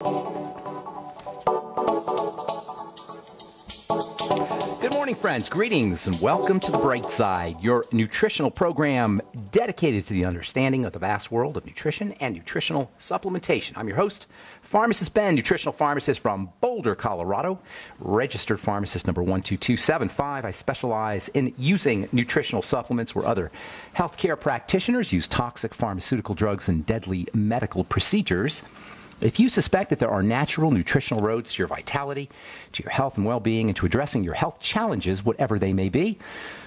Good morning, friends. Greetings and welcome to The Bright Side, your nutritional program dedicated to the understanding of the vast world of nutrition and nutritional supplementation. I'm your host, Pharmacist Ben, nutritional pharmacist from Boulder, Colorado, registered pharmacist number 12275. I specialize in using nutritional supplements where other healthcare practitioners use toxic pharmaceutical drugs and deadly medical procedures. If you suspect that there are natural nutritional roads to your vitality, to your health and well-being, and to addressing your health challenges, whatever they may be,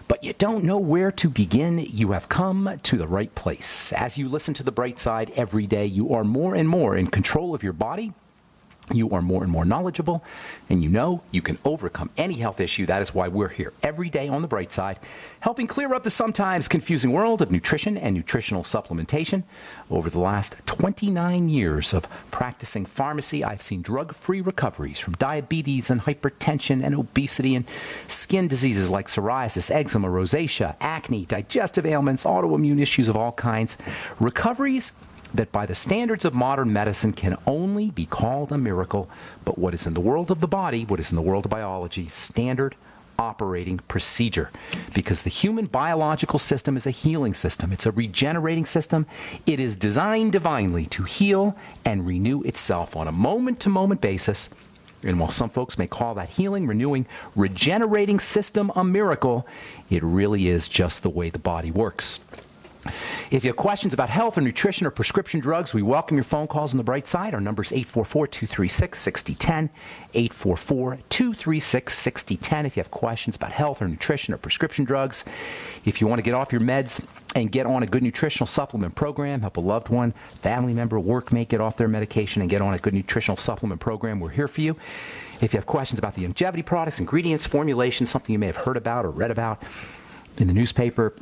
but you don't know where to begin, you have come to the right place. As you listen to The Bright Side every day, you are more and more in control of your body. You are more and more knowledgeable, and you know you can overcome any health issue. That is why we're here every day on The Bright Side, helping clear up the sometimes confusing world of nutrition and nutritional supplementation. Over the last 29 years of practicing pharmacy, I've seen drug-free recoveries from diabetes and hypertension and obesity and skin diseases like psoriasis, eczema, rosacea, acne, digestive ailments, autoimmune issues of all kinds. Recoveries that by the standards of modern medicine can only be called a miracle, but what is in the world of the body, what is in the world of biology, standard operating procedure. Because the human biological system is a healing system. It's a regenerating system. It is designed divinely to heal and renew itself on a moment-to-moment basis. And while some folks may call that healing, renewing, regenerating system a miracle, it really is just the way the body works. If you have questions about health or nutrition or prescription drugs, we welcome your phone calls on The Bright Side. Our number is 844-236-6010, 844-236-6010. If you have questions about health or nutrition or prescription drugs, if you want to get off your meds and get on a good nutritional supplement program, help a loved one, family member, workmate get off their medication and get on a good nutritional supplement program, we're here for you. If you have questions about the longevity products, ingredients, formulations, something you may have heard about or read about in the newspaper,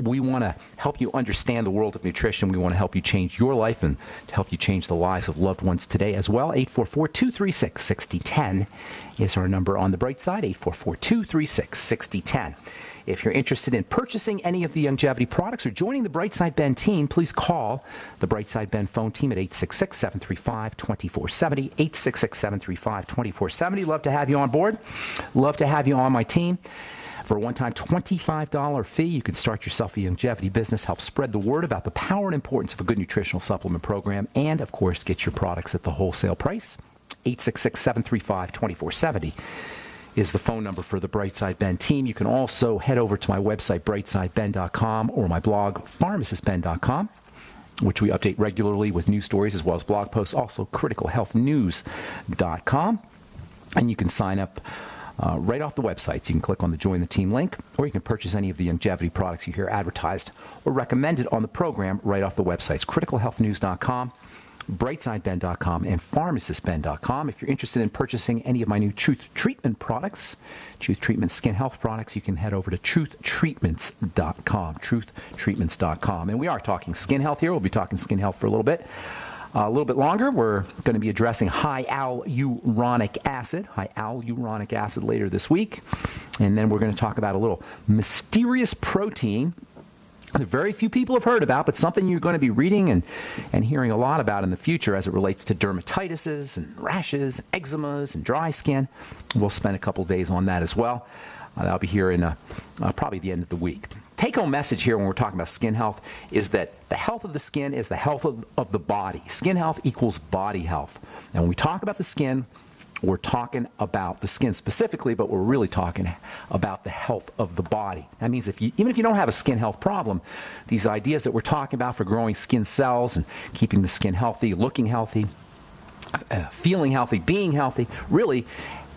we want to help you understand the world of nutrition. We want to help you change your life and to help you change the lives of loved ones today as well. 844-236-6010 is our number on The Bright Side, 844-236-6010. If you're interested in purchasing any of the longevity products or joining the Bright Side Ben team, please call the Bright Side Ben phone team at 866-735-2470, 866-735-2470. Love to have you on board. Love to have you on my team. For a one-time $25 fee, you can start yourself a longevity business, help spread the word about the power and importance of a good nutritional supplement program, and, of course, get your products at the wholesale price. 866-735-2470 is the phone number for the Brightside Ben team. You can also head over to my website, brightsideben.com, or my blog, pharmacistben.com, which we update regularly with news stories as well as blog posts, also criticalhealthnews.com. And you can sign up right off the website. So you can click on the Join the Team link, or you can purchase any of the longevity products you hear advertised or recommended on the program right off the websites, criticalhealthnews.com, brightsideben.com, and pharmacistben.com. If you're interested in purchasing any of my new Truth Treatment products, Truth Treatment skin health products, you can head over to truthtreatments.com, truthtreatments.com. And we are talking skin health here. We'll be talking skin health for a little bit. A little bit longer, we're going to be addressing high hyaluronic acid later this week. And then we're going to talk about a little mysterious protein that very few people have heard about, but something you're going to be reading and hearing a lot about in the future as it relates to dermatitises and rashes, eczemas, and dry skin. We'll spend a couple days on that as well. That'll be here in probably the end of the week. Take-home message here when we're talking about skin health is that the health of the skin is the health of the body. Skin health equals body health. And when we talk about the skin, we're talking about the skin specifically, but we're really talking about the health of the body. That means even if you don't have a skin health problem, these ideas that we're talking about for growing skin cells and keeping the skin healthy, looking healthy, feeling healthy, being healthy, really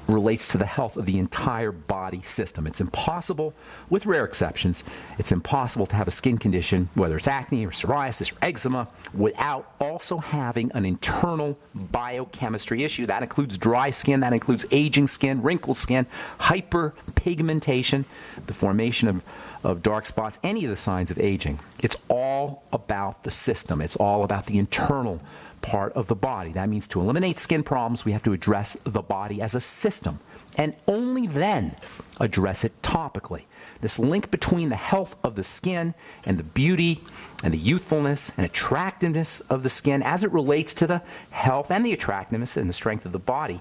relates to the health of the entire body system. It's impossible, with rare exceptions, it's impossible to have a skin condition, whether it's acne or psoriasis or eczema, without also having an internal biochemistry issue. That includes dry skin, that includes aging skin, wrinkled skin, hyperpigmentation, the formation of dark spots, any of the signs of aging. It's all about the system. It's all about the internal part of the body. That means to eliminate skin problems, we have to address the body as a system, and only then address it topically. This link between the health of the skin and the beauty and the youthfulness and attractiveness of the skin as it relates to the health and the attractiveness and the strength of the body,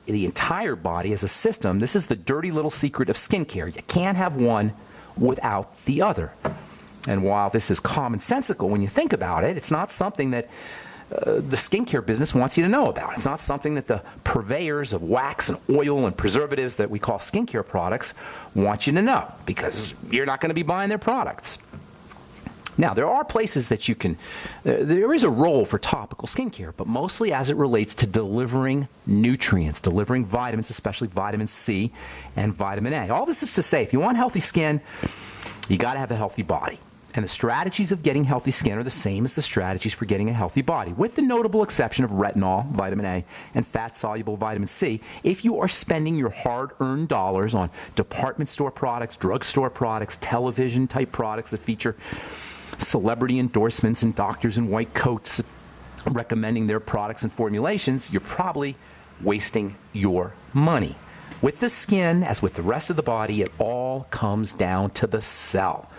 the entire body as a system. This is the dirty little secret of skincare. You can't have one without the other. And while this is commonsensical when you think about it, it's not something that the skincare business wants you to know about. It's not something that the purveyors of wax and oil and preservatives that we call skincare products want you to know, because you're not going to be buying their products. Now, there are places that you can, there is a role for topical skincare, but mostly as it relates to delivering nutrients, delivering vitamins, especially vitamin C and vitamin A. All this is to say, if you want healthy skin, you got to have a healthy body. And the strategies of getting healthy skin are the same as the strategies for getting a healthy body, with the notable exception of retinol, vitamin A, and fat-soluble vitamin C. If you are spending your hard-earned dollars on department store products, drugstore products, television-type products that feature celebrity endorsements and doctors in white coats recommending their products and formulations, you're probably wasting your money. With the skin, as with the rest of the body, it all comes down to the cell.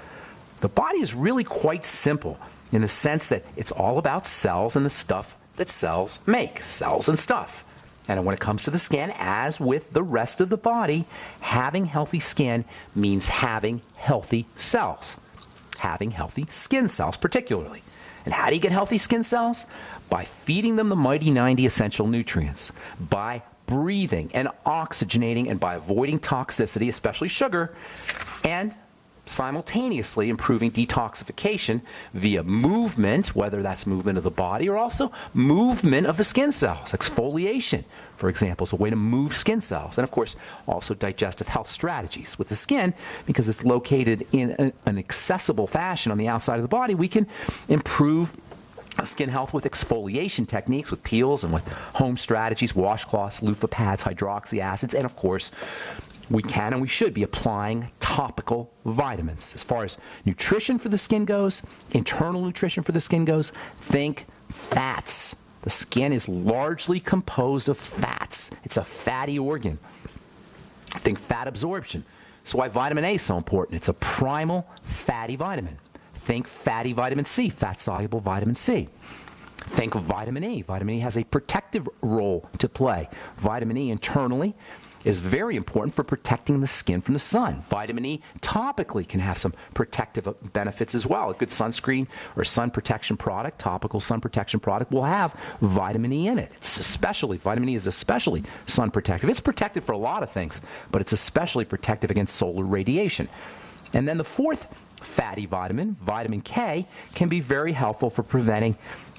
The body is really quite simple in the sense that it's all about cells and the stuff that cells make, cells and stuff. And when it comes to the skin, as with the rest of the body, having healthy skin means having healthy cells, having healthy skin cells particularly. And how do you get healthy skin cells? By feeding them the mighty 90 essential nutrients, by breathing and oxygenating, and by avoiding toxicity, especially sugar, and simultaneously improving detoxification via movement, whether that's movement of the body or also movement of the skin cells. Exfoliation, for example, is a way to move skin cells. And of course, also digestive health strategies. With the skin, because it's located in an accessible fashion on the outside of the body, we can improve skin health with exfoliation techniques, with peels and with home strategies, washcloths, loofah pads, hydroxy acids, and of course, we can and we should be applying topical vitamins. As far as nutrition for the skin goes, internal nutrition for the skin goes, think fats. The skin is largely composed of fats. It's a fatty organ. Think fat absorption. That's why vitamin A is so important. It's a primal fatty vitamin. Think fatty vitamin C, fat-soluble vitamin C. Think vitamin E. Vitamin E has a protective role to play. Vitamin E internally is very important for protecting the skin from the sun. Vitamin E topically can have some protective benefits as well. A good sunscreen or sun protection product, topical sun protection product, will have vitamin E in it. Vitamin E is especially sun protective. It's protective for a lot of things, but it's especially protective against solar radiation. And then the fourth fatty vitamin, vitamin K, can be very helpful for preventing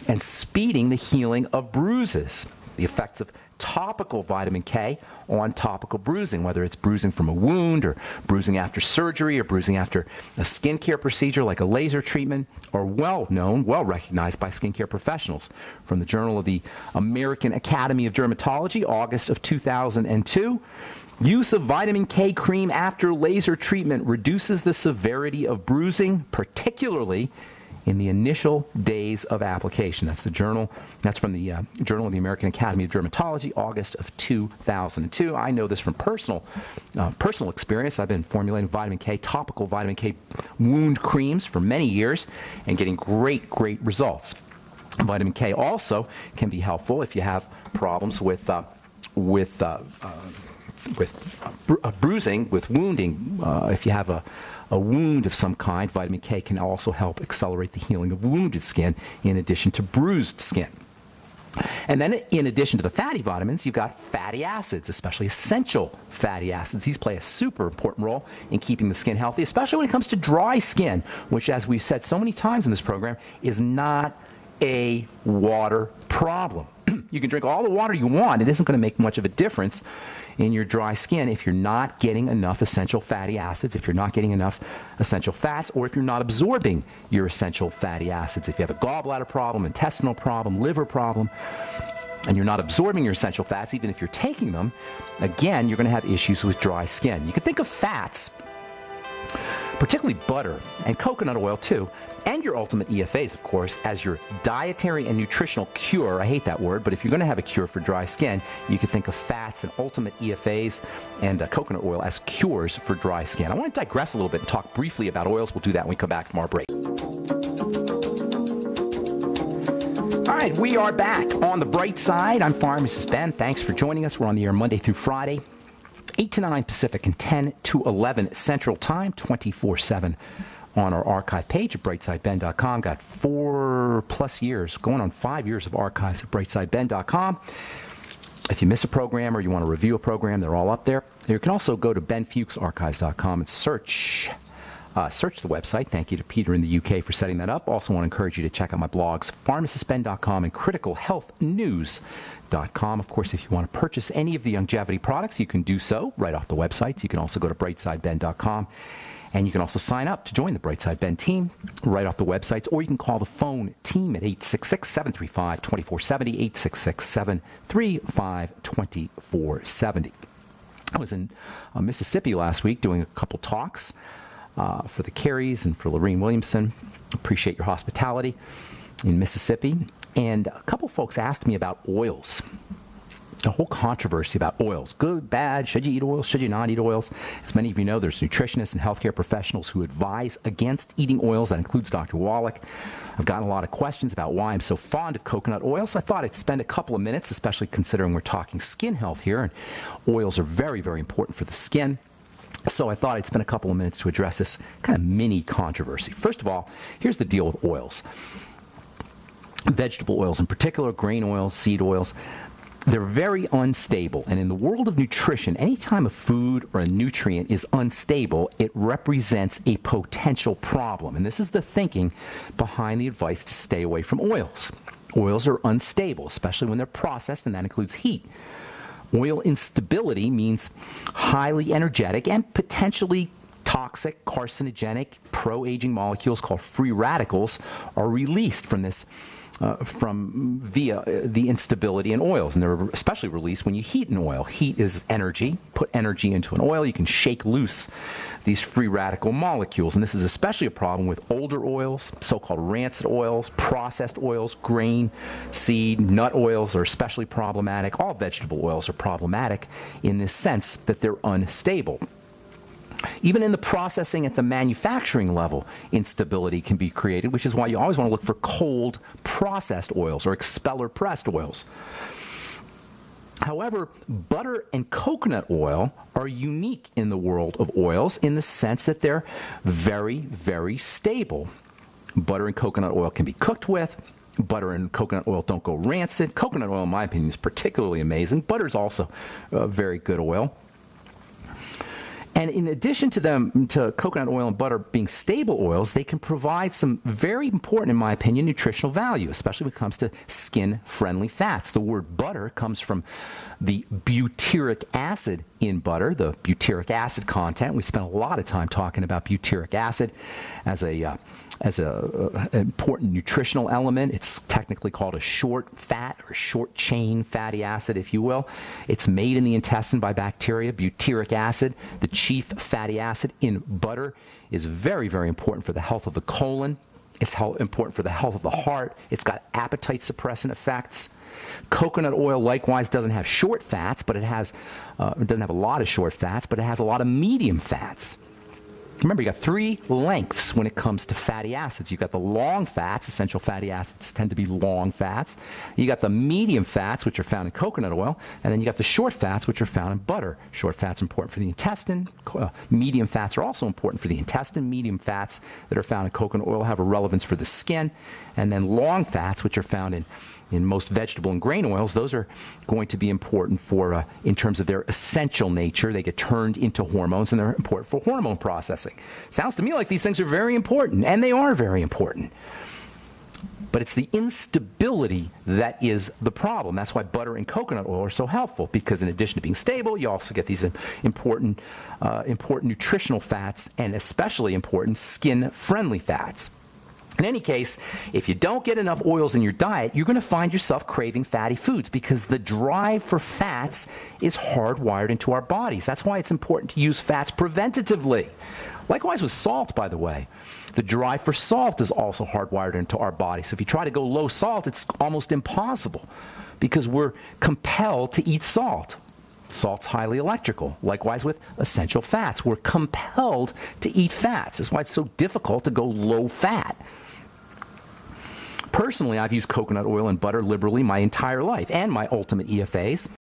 and speeding the healing of bruises. The effects of topical vitamin K on topical bruising, whether it's bruising from a wound or bruising after surgery or bruising after a skincare procedure like a laser treatment, are well known, well recognized by skincare professionals. From the Journal of the American Academy of Dermatology, August of 2002, use of vitamin K cream after laser treatment reduces the severity of bruising, particularly in the initial days of application. That's the journal. That's from the Journal of the American Academy of Dermatology, August of 2002. I know this from personal experience. I've been formulating vitamin K, topical vitamin K wound creams for many years and getting great results. Vitamin K also can be helpful if you have problems with bruising, with wounding. If you have a wound of some kind, vitamin K can also help accelerate the healing of wounded skin in addition to bruised skin. And then in addition to the fatty vitamins, you've got fatty acids, especially essential fatty acids. These play a super important role in keeping the skin healthy, especially when it comes to dry skin, which, as we've said so many times in this program, is not a water problem. You can drink all the water you want. It isn't going to make much of a difference in your dry skin if you're not getting enough essential fatty acids, if you're not getting enough essential fats, or if you're not absorbing your essential fatty acids. If you have a gallbladder problem, intestinal problem, liver problem, and you're not absorbing your essential fats, even if you're taking them, again, you're going to have issues with dry skin. You can think of fats particularly butter and coconut oil too, and your ultimate EFAs, of course, as your dietary and nutritional cure. I hate that word, but if you're going to have a cure for dry skin, you could think of fats and ultimate EFAs and coconut oil as cures for dry skin. I want to digress a little bit and talk briefly about oils. We'll do that when we come back from our break. All right, we are back on the bright side. I'm Pharmacist Ben. Thanks for joining us. We're on the air Monday through Friday, 8 to 9 Pacific and 10 to 11 Central Time, 24/7 on our archive page at brightsideben.com. Got 4+ years, going on 5 years of archives at brightsideben.com. If you miss a program or you want to review a program, they're all up there. You can also go to benfuchsarchives.com and search the website. Thank you to Peter in the UK for setting that up. Also want to encourage you to check out my blogs, pharmacistben.com and criticalhealthnews.com. Of course, if you want to purchase any of the longevity products, you can do so right off the websites. You can also go to brightsideben.com, and you can also sign up to join the Brightside Ben team right off the websites, or you can call the phone team at 866-735-2470, 866-735-2470. I was in Mississippi last week doing a couple talks for the Careys and for Lorene Williamson. Appreciate your hospitality in Mississippi. And a couple folks asked me about oils. A whole controversy about oils. Good, bad, should you eat oils, should you not eat oils? As many of you know, there's nutritionists and healthcare professionals who advise against eating oils. That includes Dr. Wallach. I've gotten a lot of questions about why I'm so fond of coconut oil, so I thought I'd spend a couple of minutes, especially considering we're talking skin health here, and oils are very, very important for the skin. So I thought I'd spend a couple of minutes to address this kind of mini controversy. First of all, here's the deal with oils. Vegetable oils in particular, grain oils, seed oils, they're very unstable. And in the world of nutrition, any time a food or a nutrient is unstable, it represents a potential problem. And this is the thinking behind the advice to stay away from oils. Oils are unstable, especially when they're processed, and that includes heat. Oil instability means highly energetic and potentially toxic, carcinogenic, pro-aging molecules called free radicals are released from this via the instability in oils, and they're especially released when you heat an oil. Heat is energy. Put energy into an oil, you can shake loose these free radical molecules, and this is especially a problem with older oils, so-called rancid oils, processed oils, grain, seed, nut oils are especially problematic. All vegetable oils are problematic in this sense that they're unstable. Even in the processing at the manufacturing level, instability can be created, which is why you always want to look for cold processed oils or expeller pressed oils. However, butter and coconut oil are unique in the world of oils in the sense that they're very, very stable. Butter and coconut oil can be cooked with. Butter and coconut oil don't go rancid. Coconut oil, in my opinion, is particularly amazing. Butter is also a very good oil. And in addition to coconut oil and butter being stable oils, they can provide some very important, in my opinion, nutritional value, especially when it comes to skin-friendly fats. The word butter comes from the butyric acid in butter, the butyric acid content. We spent a lot of time talking about butyric acid as an important nutritional element. It's technically called a short fat or short chain fatty acid, if you will. It's made in the intestine by bacteria. Butyric acid, the chief fatty acid in butter, is very, very important for the health of the colon. It's important for the health of the heart. It's got appetite suppressant effects. Coconut oil likewise doesn't have short fats, but it doesn't have a lot of short fats, but it has a lot of medium fats. Remember, you got three lengths when it comes to fatty acids. You've got the long fats. Essential fatty acids tend to be long fats. You got the medium fats, which are found in coconut oil, and then you got the short fats, which are found in butter. Short fats are important for the intestine. Medium fats are also important for the intestine. Medium fats that are found in coconut oil have a relevance for the skin. And then long fats, which are found in most vegetable and grain oils, those are going to be important for, in terms of their essential nature. They get turned into hormones, and they're important for hormone processing. Sounds to me like these things are very important, and they are very important. But it's the instability that is the problem. That's why butter and coconut oil are so helpful, because in addition to being stable, you also get these important nutritional fats, and especially important skin-friendly fats. In any case, if you don't get enough oils in your diet, you're going to find yourself craving fatty foods because the drive for fats is hardwired into our bodies. That's why it's important to use fats preventatively. Likewise with salt, by the way. The drive for salt is also hardwired into our body. So if you try to go low salt, it's almost impossible because we're compelled to eat salt. Salt's highly electrical. Likewise with essential fats. We're compelled to eat fats. That's why it's so difficult to go low fat. Personally, I've used coconut oil and butter liberally my entire life, and my ultimate EFAs.